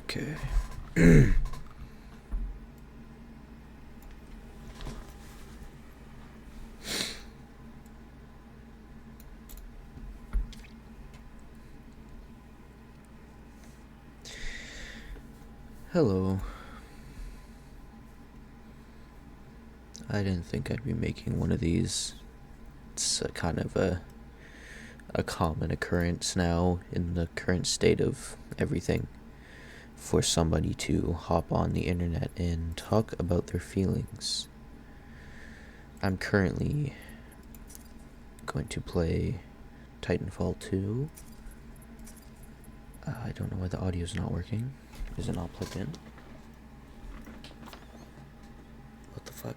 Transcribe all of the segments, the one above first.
Okay. Hello. I didn't think I'd be making one of these. It's kind of a common occurrence now in the current state of everything for somebody to hop on the internet and talk about their feelings. I'm currently going to play Titanfall 2. I don't know why the audio's not working. Is it not plugged in? What the fuck?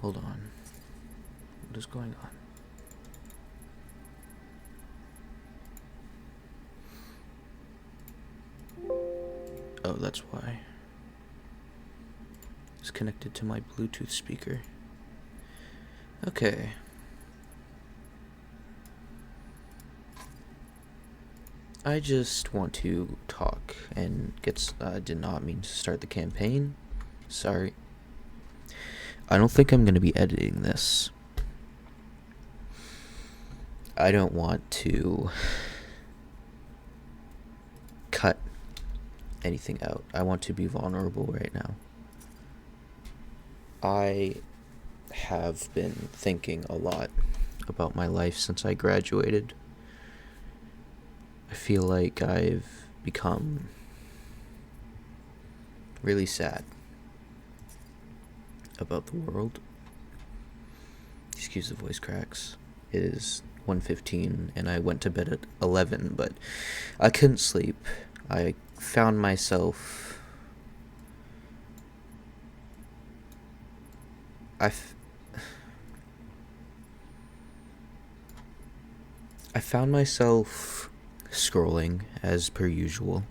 Hold on. What is going on? Oh, that's why. It's connected to my Bluetooth speaker. Okay. I just want to talk and did not mean to start the campaign. Sorry. I don't think I'm going to be editing this. I don't want to cut anything out. I want to be vulnerable right now. I have been thinking a lot about my life since I graduated. I feel like I've become really sad about the world. Excuse the voice cracks. It is 1:15 and I went to bed at 11, but I couldn't sleep. I found myself I found myself scrolling as per usual.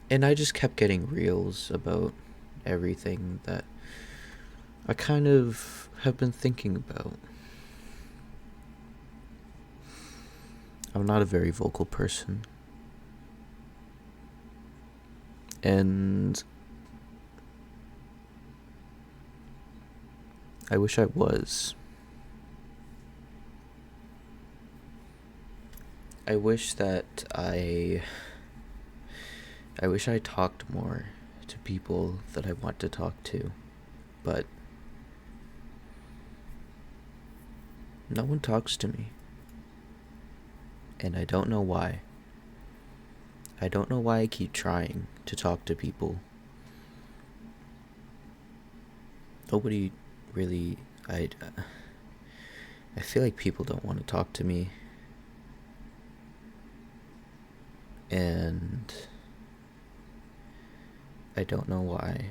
And I just kept getting reels about everything that I kind of have been thinking about. I'm not a very vocal person. And I wish I was. I wish I talked more to people that I want to talk to, but no one talks to me. And I don't know why. I don't know why I keep trying to talk to people. Nobody really, I feel like people don't want to talk to me. And I don't know why.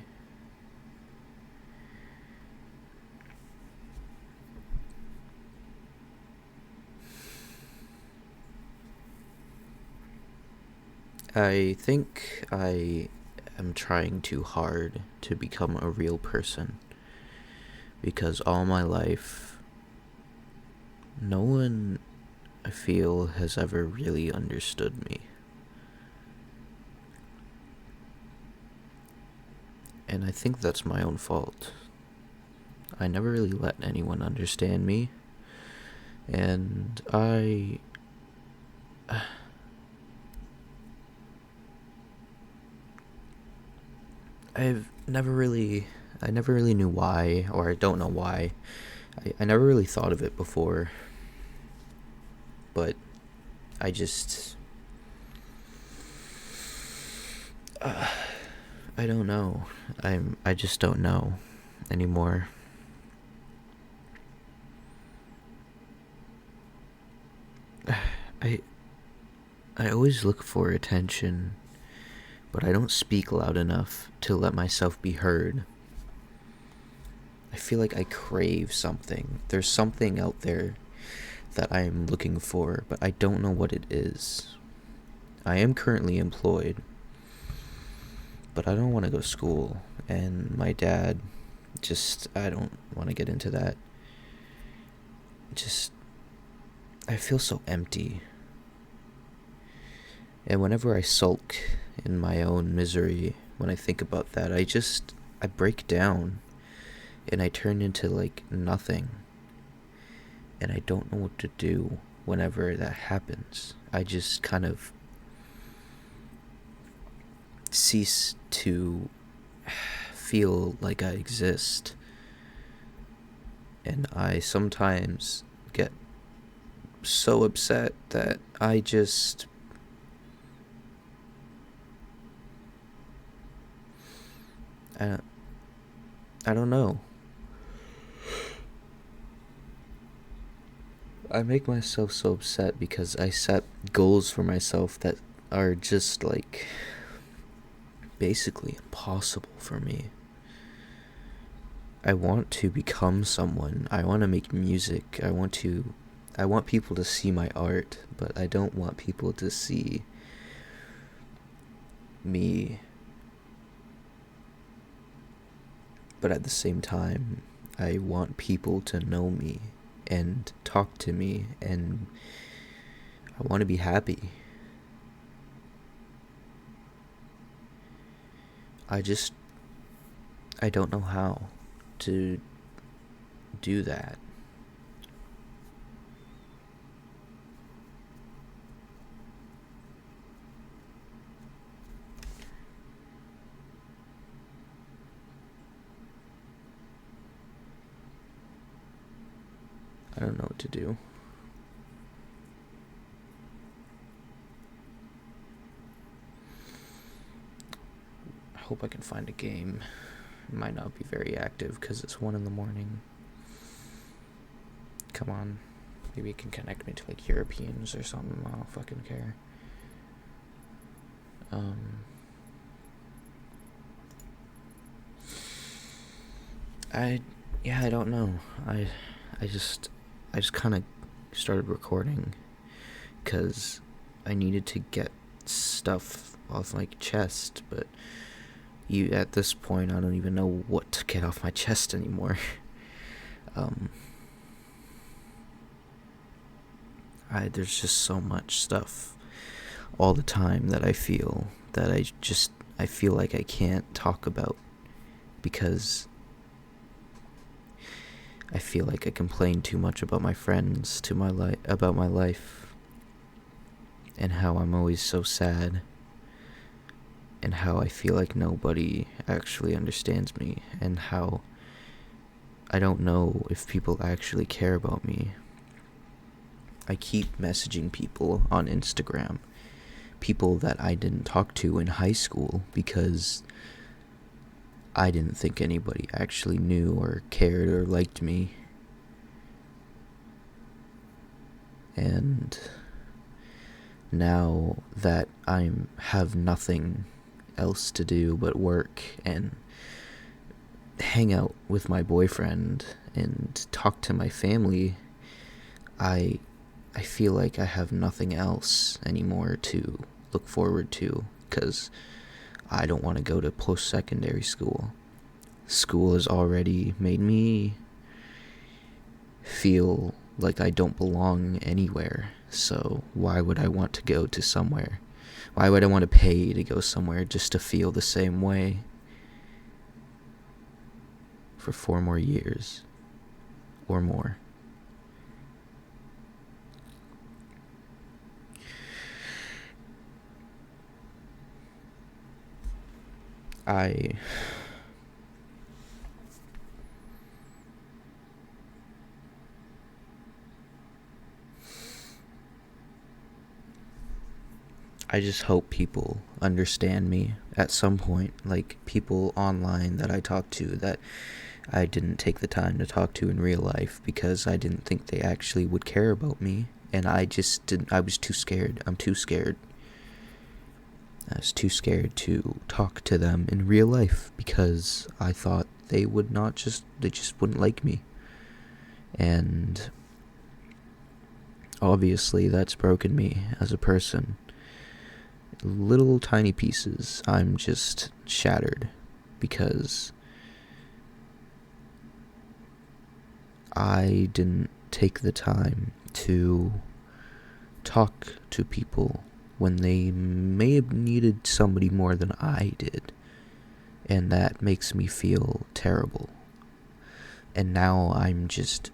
I think I am trying too hard to become a real person, because all my life, no one, I feel, has ever really understood me. And I think that's my own fault. I never really let anyone understand me, and I never really knew why, or I don't know why. I never really thought of it before, but I just, I don't know. I just don't know anymore. I always look for attention, but I don't speak loud enough to let myself be heard. I feel like I crave something. There's something out there that I am looking for, but I don't know what it is. I am currently employed, but I don't want to go to school, and my dad I don't want to get into that. Just, I feel so empty. And whenever I sulk in my own misery, when I think about that, I break down and I turn into like nothing. And I don't know what to do whenever that happens. I just kind of cease to feel like I exist. And I sometimes get so upset that I, I don't know. I make myself so upset because I set goals for myself that are just like basically impossible for me. I want to become someone. I want to make music. I want people to see my art, but I don't want people to see me. But at the same time, I want people to know me and talk to me, and I want to be happy. I don't know how to do that. I don't know what to do. I hope I can find a game. It might not be very active because it's 1 a.m. Come on. Maybe it can connect me to like Europeans or something. I don't fucking care. I don't know. I just kind of started recording because I needed to get stuff off my chest, but at this point I don't even know what to get off my chest anymore. There's just so much stuff all the time that I feel that I feel like I can't talk about because I feel like I complain too much about my friends, about my life, and how I'm always so sad, and how I feel like nobody actually understands me, and how I don't know if people actually care about me. I keep messaging people on Instagram, people that I didn't talk to in high school because I didn't think anybody actually knew or cared or liked me. And now that I have nothing else to do but work and hang out with my boyfriend and talk to my family, I feel like I have nothing else anymore to look forward to because I don't want to go to post-secondary school. School has already made me feel like I don't belong anywhere, so why would I want to go to somewhere? Why would I want to pay to go somewhere just to feel the same way for 4 more years or more? I just hope people understand me at some point, like people online that I talk to that I didn't take the time to talk to in real life because I didn't think they actually would care about me, and I was too scared. I was too scared to talk to them in real life because I thought they just wouldn't like me. And obviously that's broken me as a person. Little tiny pieces. I'm just shattered because I didn't take the time to talk to people when they may have needed somebody more than I did. And that makes me feel terrible. And now I'm just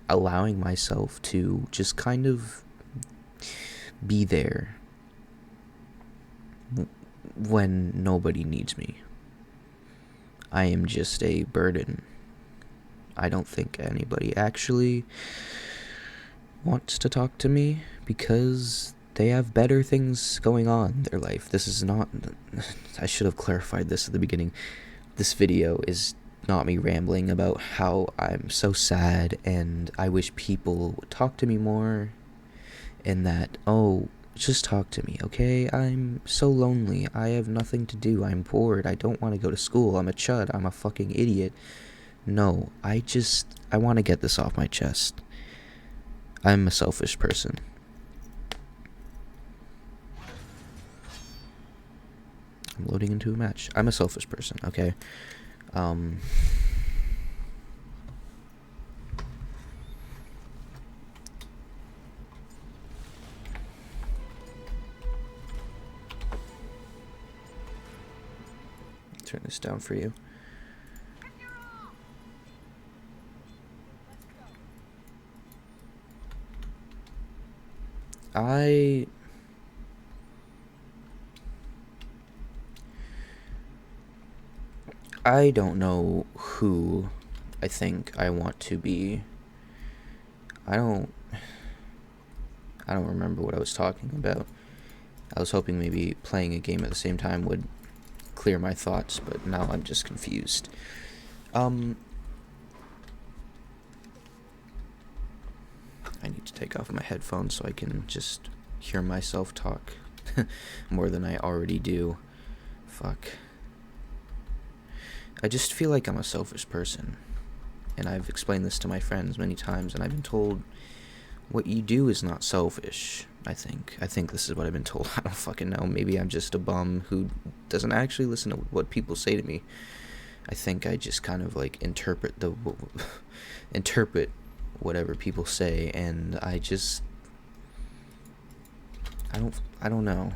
allowing myself to just kind of be there when nobody needs me. I am just a burden. I don't think anybody actually wants to talk to me because they have better things going on in their life. This is not... I should have clarified this at the beginning. This video is not me rambling about how I'm so sad and I wish people would talk to me more, and that, oh, just talk to me, okay? I'm so lonely. I have nothing to do. I'm bored. I don't want to go to school. I'm a chud. I'm a fucking idiot. No, I want to get this off my chest. I'm a selfish person. I'm loading into a match. I'm a selfish person, okay? Turn this down for you. I don't know who I think I want to be. I don't remember what I was talking about. I was hoping maybe playing a game at the same time would clear my thoughts, but now I'm just confused. I need to take off my headphones so I can just hear myself talk more than I already do. Fuck. I just feel like I'm a selfish person, and I've explained this to my friends many times, and I've been told what you do is not selfish. I think this is what I've been told. I don't fucking know. Maybe I'm just a bum who doesn't actually listen to what people say to me. I think I just kind of like interpret whatever people say, and I don't know.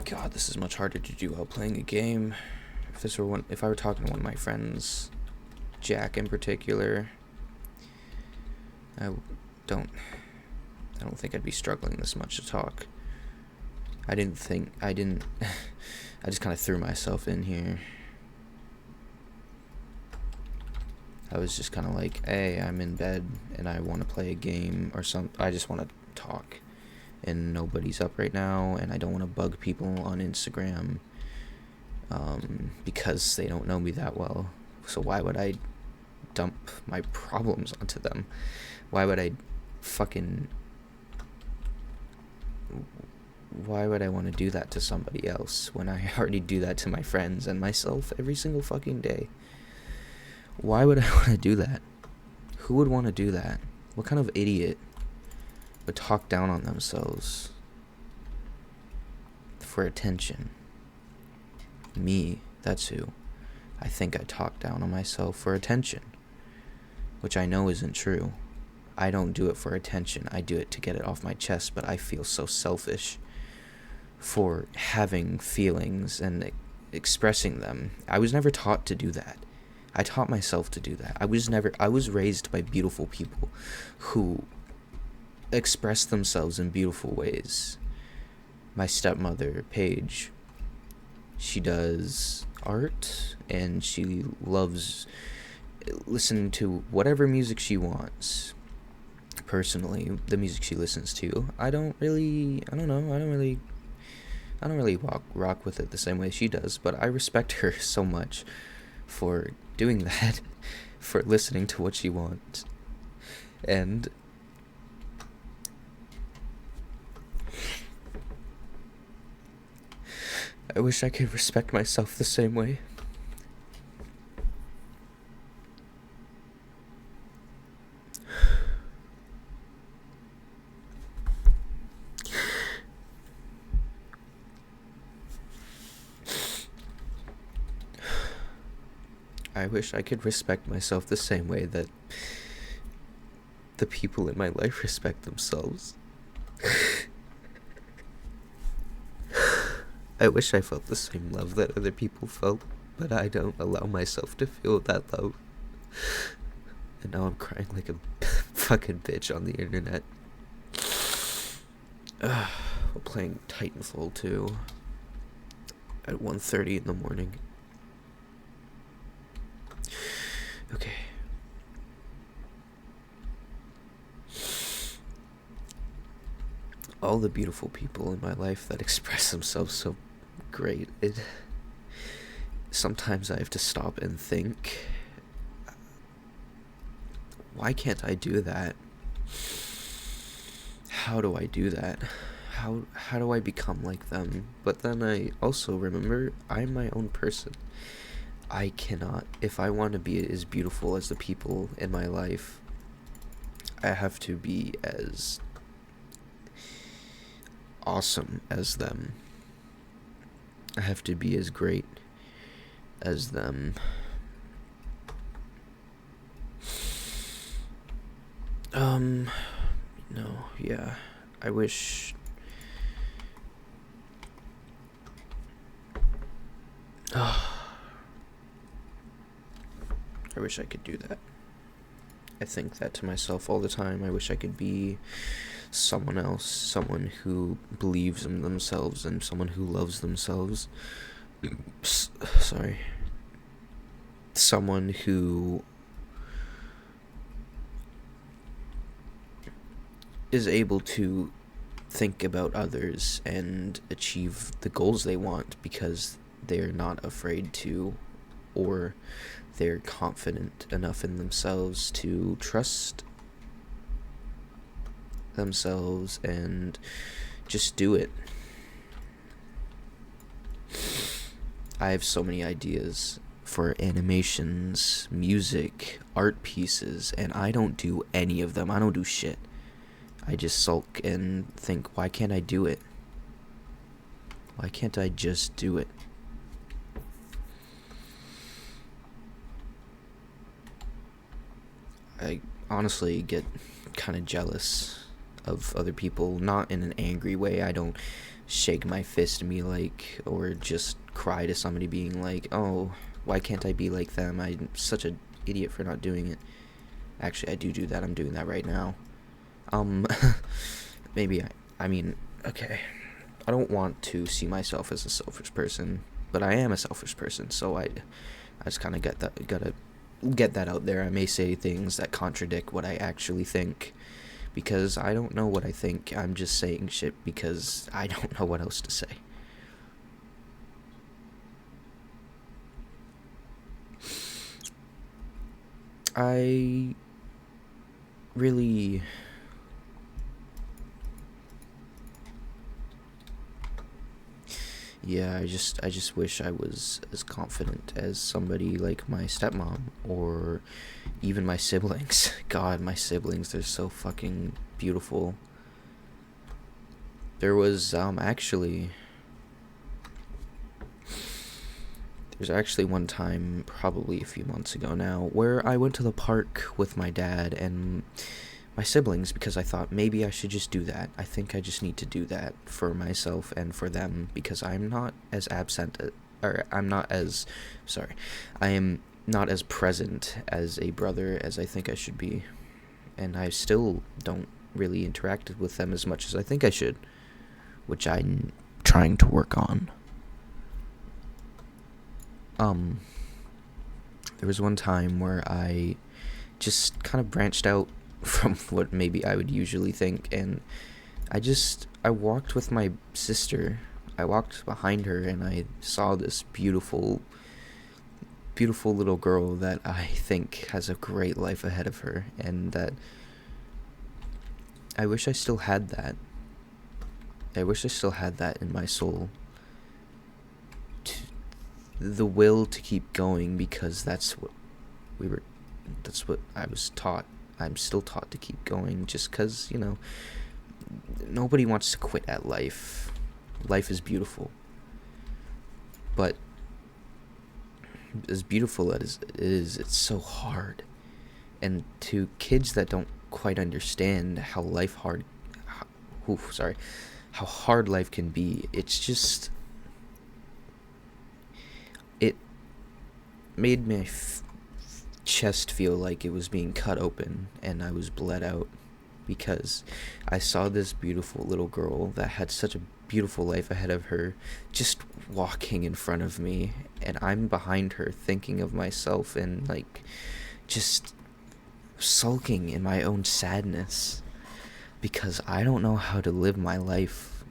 God, this is much harder to do while playing a game. If I were talking to one of my friends, Jack in particular, I don't think I'd be struggling this much to talk. I just kind of threw myself in here. I was just kind of like, hey, I'm in bed and I want to play a game or I just want to talk, and nobody's up right now, and I don't want to bug people on Instagram because they don't know me that well. So why would I dump my problems onto them? Why would I want to do that to somebody else when I already do that to my friends and myself every single fucking day? Why would I want to do that? Who would want to do that? What kind of idiot would talk down on themselves for attention? Me, that's who. I think I talk down on myself for attention, which I know isn't true. I don't do it for attention. I do it to get it off my chest, but I feel so selfish for having feelings and expressing them. I was never taught to do that. I taught myself to do that. I was raised by beautiful people who express themselves in beautiful ways. My stepmother, Paige, she does art and she loves listening to whatever music she wants. Personally, the music she listens to, I don't really rock with it the same way she does, but I respect her so much for doing that, for listening to what she wants. And I wish I could respect myself the same way. I wish I could respect myself the same way that the people in my life respect themselves. I wish I felt the same love that other people felt, but I don't allow myself to feel that love. And now I'm crying like a fucking bitch on the internet. We're playing Titanfall 2 at 1:30 in the morning. Okay. All the beautiful people in my life that express themselves so great. Sometimes I have to stop and think, why can't I do that? How do I do that? How do I become like them? But then I also remember I'm my own person. I cannot, if I want to be as beautiful as the people in my life, I have to be as awesome as them. I have to be as great as them. No, yeah. I wish... I wish I could do that. I think that to myself all the time. I wish I could be someone else, someone who believes in themselves and someone who loves themselves. Sorry. Someone who is able to think about others and achieve the goals they want because they're not afraid to, or they're confident enough in themselves to trust themselves and just do it. I have so many ideas for animations, music, art pieces, and I don't do any of them. I don't do shit. I just sulk and think, why can't I do it? Why can't I just do it? I honestly get kind of jealous of other people, not in an angry way. I don't shake my fist and be like, or just cry to somebody being like, oh, why can't I be like them? I'm such an idiot for not doing it. Actually, I do that. I'm doing that right now. Maybe I mean, okay. I don't want to see myself as a selfish person, but I am a selfish person, so I just kind of gotta get that out there. I may say things that contradict what I actually think, because I don't know what I think. I'm just saying shit because I don't know what else to say. I really... Yeah, I just wish I was as confident as somebody like my stepmom, or even my siblings. God, my siblings, they're so fucking beautiful. There was, there's actually one time, probably a few months ago now, where I went to the park with my dad and my siblings because I thought maybe I should just do that. I think I just need to do that for myself and for them, because I'm not as I am not as present as a brother as I think I should be. And I still don't really interact with them as much as I think I should, which I'm trying to work on. There was one time where I just kind of branched out from what maybe I would usually think, and I walked with my sister. I walked behind her and I saw this beautiful little girl that I think has a great life ahead of her, and that I wish I still had that. I wish I still had that in my soul. The will to keep going, because that's what I was taught. I'm still taught to keep going, just because, nobody wants to quit at life. Life is beautiful. But as beautiful as it is, it's so hard. And to kids that don't quite understand how how hard life can be, it's just, it made my chest feel like it was being cut open and I was bled out, because I saw this beautiful little girl that had such a beautiful life ahead of her just walking in front of me, and I'm behind her thinking of myself and like just sulking in my own sadness because I don't know how to live my life,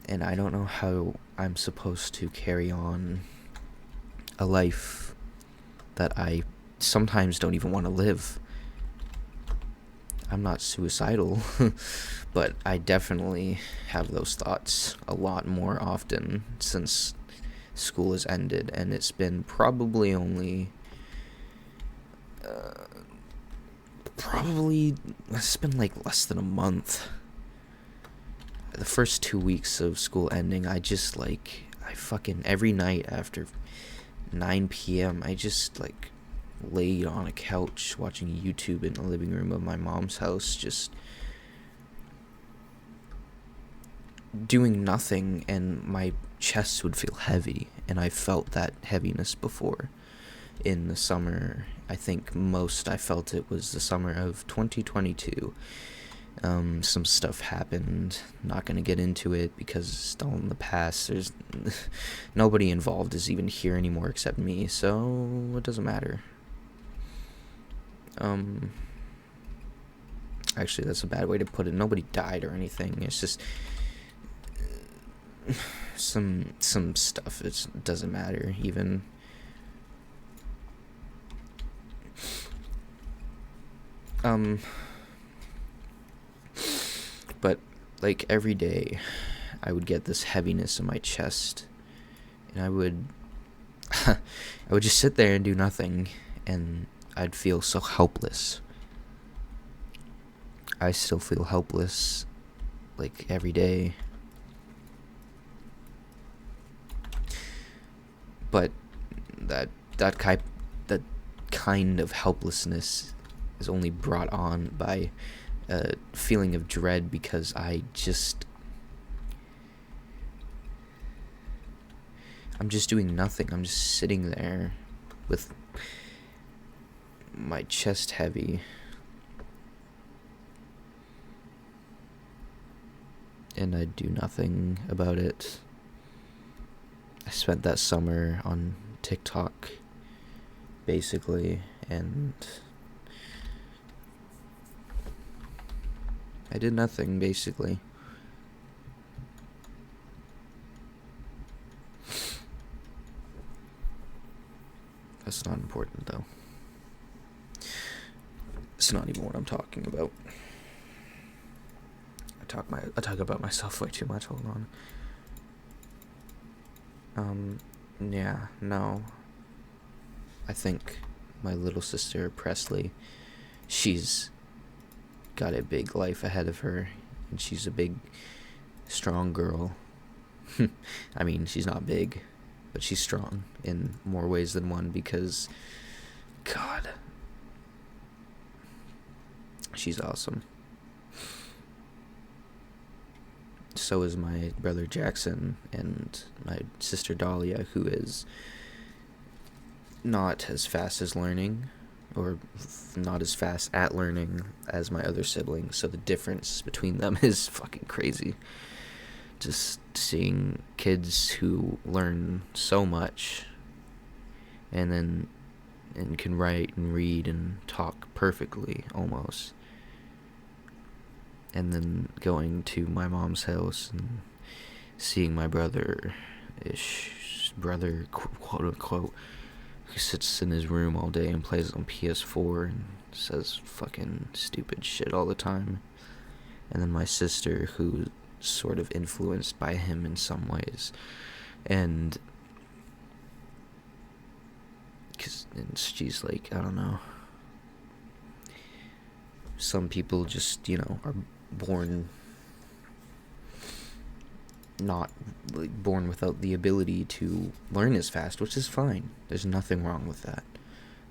and I don't know how I'm supposed to carry on a life that I sometimes don't even want to live. I'm not suicidal, but I definitely have those thoughts a lot more often since school has ended, and it's been probably only it's been like less than a month. The first 2 weeks of school ending, I fucking every night after 9 p.m. I just like laid on a couch watching YouTube in the living room of my mom's house, just doing nothing, and my chest would feel heavy, and I felt that heaviness before in the summer. I think most I felt it was the summer of 2022. Some stuff happened, not gonna get into it because it's still in the past. There's nobody involved is even here anymore except me, so it doesn't matter. Actually, that's a bad way to put it. Nobody died or anything. It's just some stuff. It doesn't matter even. But like every day, I would get this heaviness in my chest, and I would just sit there and do nothing, and I'd feel so helpless. I still feel helpless, like, every day. But that kind of helplessness is only brought on by a feeling of dread, because I'm just doing nothing. I'm just sitting there with my chest heavy, and I do nothing about it. I spent that summer on TikTok, basically, and I did nothing, basically. That's not important, though. It's not even what I'm talking about. I talk about myself way too much. Hold on. Yeah, no. I think my little sister, Presley, she's got a big life ahead of her, and she's a big, strong girl. I mean, she's not big, but she's strong in more ways than one, because, God, she's awesome. So is my brother Jackson and my sister Dahlia, who is not as fast as learning, or not as fast at learning as my other siblings. So the difference between them is fucking crazy. Just seeing kids who learn so much and can write and read and talk perfectly almost, and then going to my mom's house and seeing my brother, quote unquote, who sits in his room all day and plays on PS4 and says fucking stupid shit all the time. And then my sister, who's sort of influenced by him in some ways. And she's like, I don't know. Some people just, are born not like, born without the ability to learn as fast, which is fine. There's nothing wrong with that.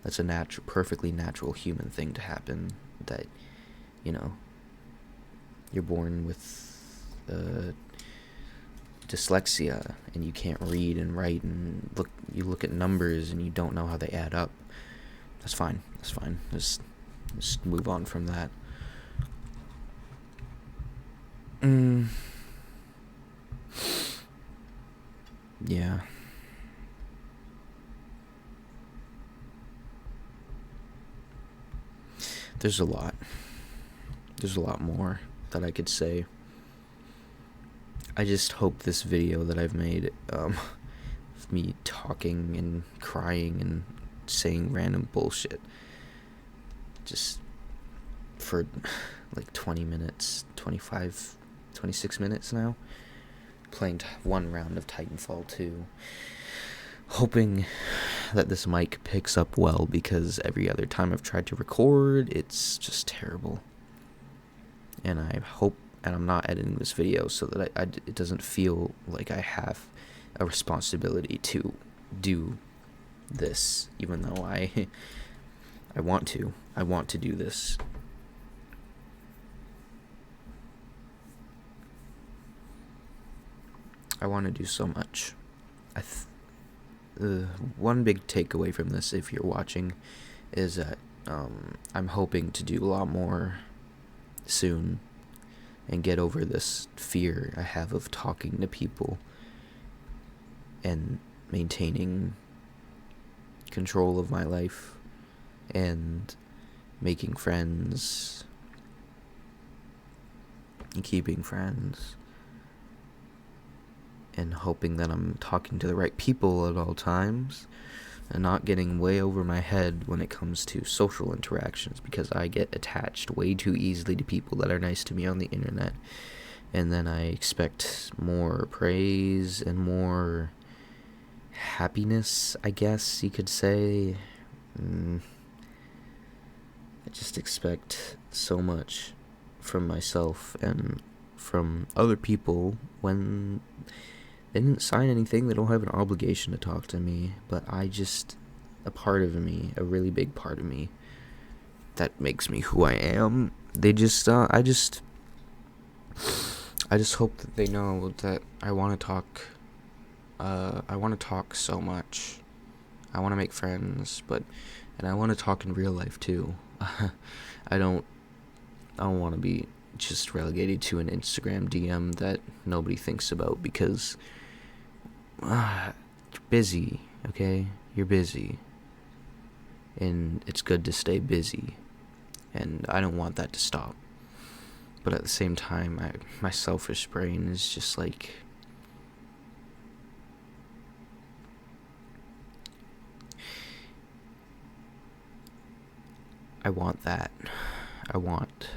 That's a perfectly natural human thing to happen. That, you know, you're born with dyslexia and you can't read and write and you look at numbers and you don't know how they add up. That's fine. That's fine. Just move on from that. Yeah. There's a lot. There's a lot more that I could say. I just hope this video that I've made, of me talking and crying and saying random bullshit, just for like 20 minutes, 25, 26 minutes now, playing one round of Titanfall 2, hoping that this mic picks up well, because every other time I've tried to record, it's just terrible. And I hope, and I'm not editing this video so that it doesn't feel like I have a responsibility to do this, even though I want to. I want to do this. I want to do so much. One big takeaway from this, if you're watching, is that I'm hoping to do a lot more soon and get over this fear I have of talking to people and maintaining control of my life and making friends and keeping friends and hoping that I'm talking to the right people at all times and not getting way over my head when it comes to social interactions, because I get attached way too easily to people that are nice to me on the internet, and then I expect more praise and more happiness, I guess you could say. I just expect so much from myself and from other people when they didn't sign anything. They don't have an obligation to talk to me, but a part of me, a really big part of me, that makes me who I am. I just hope that they know that I want to talk. I want to talk so much. I want to make friends, and I want to talk in real life too. I don't want to be just relegated to an Instagram DM that nobody thinks about, because you're busy, okay? You're busy. And it's good to stay busy. And I don't want that to stop. But at the same time, my selfish brain is just like, I want that. I want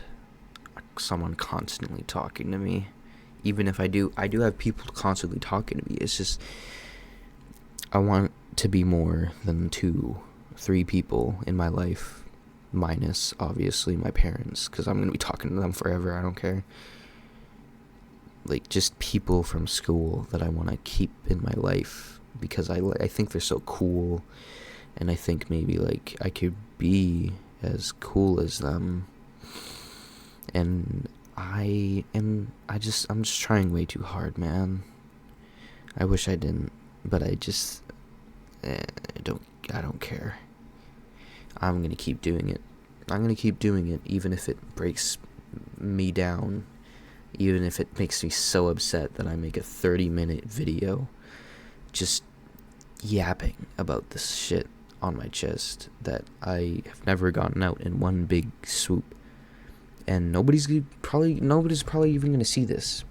someone constantly talking to me. Even if I do have people constantly talking to me. It's just, I want to be more than 2-3 people in my life, minus obviously my parents, because I'm going to be talking to them forever. I don't care. Like, just people from school that I want to keep in my life, because I think they're so cool, and I think maybe like I could be as cool as them. And I'm just trying way too hard, man. I wish I didn't, but I don't care. I'm gonna keep doing it. Even if it breaks me down, even if it makes me so upset that I make a 30-minute video just yapping about this shit on my chest that I have never gotten out in one big swoop. And nobody's probably even going to see this,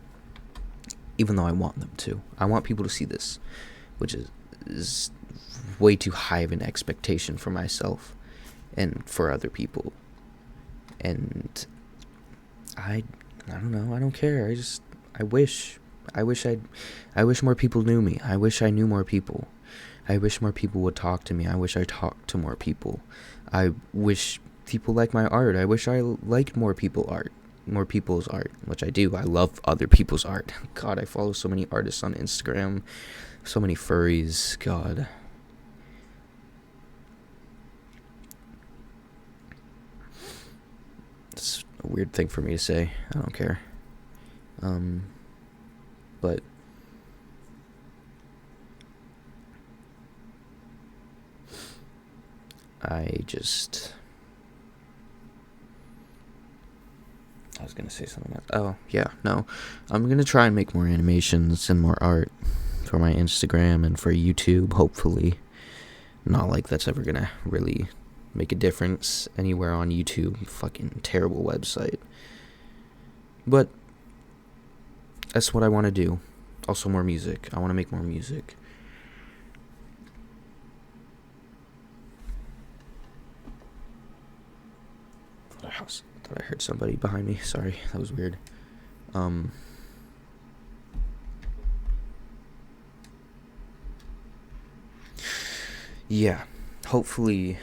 even though I want them to. I want people to see this, which is way too high of an expectation for myself and for other people. And I don't know. I don't care. I wish more people knew me. I wish I knew more people. I wish more people would talk to me. I wish I talked to more people. I wish people like my art. I wish I liked more people art. more people's art, which I do. I love other people's art. God, I follow so many artists on Instagram, so many furries. God. It's a weird thing for me to say. I don't care. But I was gonna say something else. Oh, yeah, no. I'm gonna try and make more animations and more art for my Instagram and for YouTube, hopefully. Not like that's ever gonna really make a difference anywhere on YouTube. Fucking terrible website. But that's what I want to do. Also more music. I want to make more music. Thought I heard somebody behind me. Sorry, that was weird. Yeah, hopefully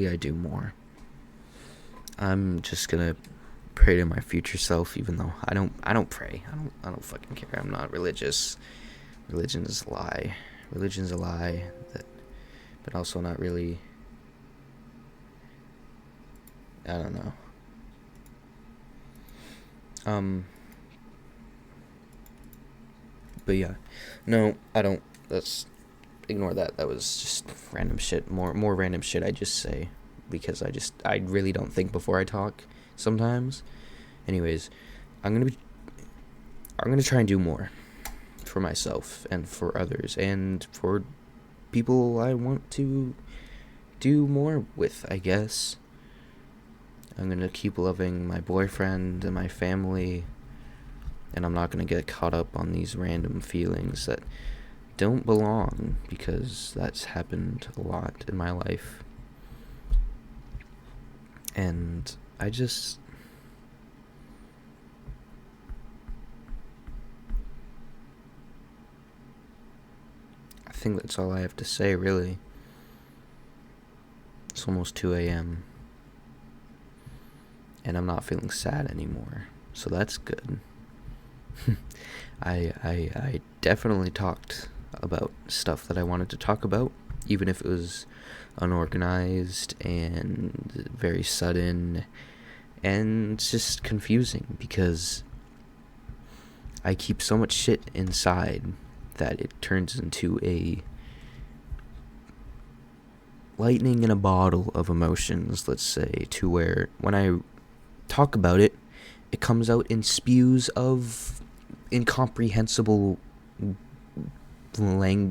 I do more. I'm just gonna pray to my future self, even though I don't pray. I don't fucking care. I'm not religious. Religion is a lie. Religion's a lie, but also not really. I don't know. But yeah, no, I don't. Let's ignore that. That was just random shit. More random shit I just say because I really don't think before I talk sometimes. Anyways, I'm gonna try and do more for myself and for others and for people I want to do more with, I guess. I'm gonna keep loving my boyfriend and my family, and I'm not gonna get caught up on these random feelings that don't belong, because that's happened a lot in my life. And I think that's all I have to say, really. It's almost 2 a.m. and I'm not feeling sad anymore, so that's good. I definitely talked about stuff that I wanted to talk about, even if it was unorganized and very sudden and just confusing, because I keep so much shit inside that it turns into a lightning in a bottle of emotions, let's say, to where when I talk about it, it comes out in spews of incomprehensible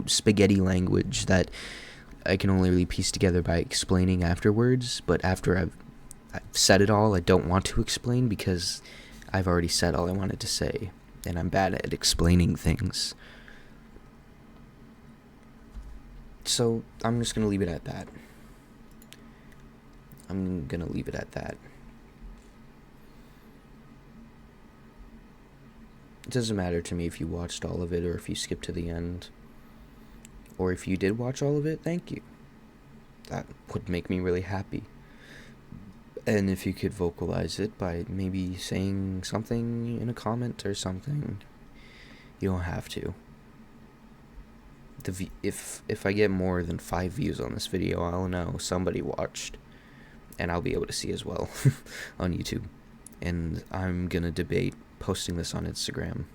spaghetti language that I can only really piece together by explaining afterwards. But after I've said it all, I don't want to explain because I've already said all I wanted to say, and I'm bad at explaining things. So I'm just gonna leave it at that. It doesn't matter to me if you watched all of it or if you skipped to the end. Or if you did watch all of it, thank you. That would make me really happy. And if you could vocalize it by maybe saying something in a comment or something, you don't have to. If I get more than 5 views on this video, I'll know somebody watched, and I'll be able to see as well on YouTube. And I'm gonna debate posting this on Instagram.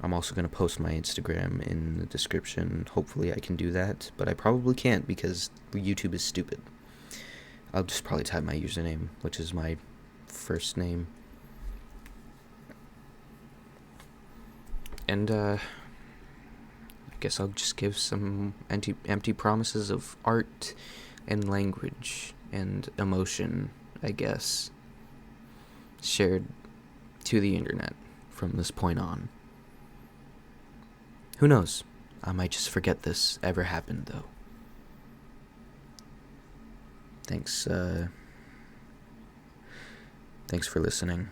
I'm also gonna post my Instagram in the description. Hopefully I can do that, but I probably can't because YouTube is stupid. I'll just probably type my username, which is my first name. And I guess I'll just give some empty promises of art and language and emotion, I guess, shared to the internet from this point on. Who knows? I might just forget this ever happened, though. Thanks for listening.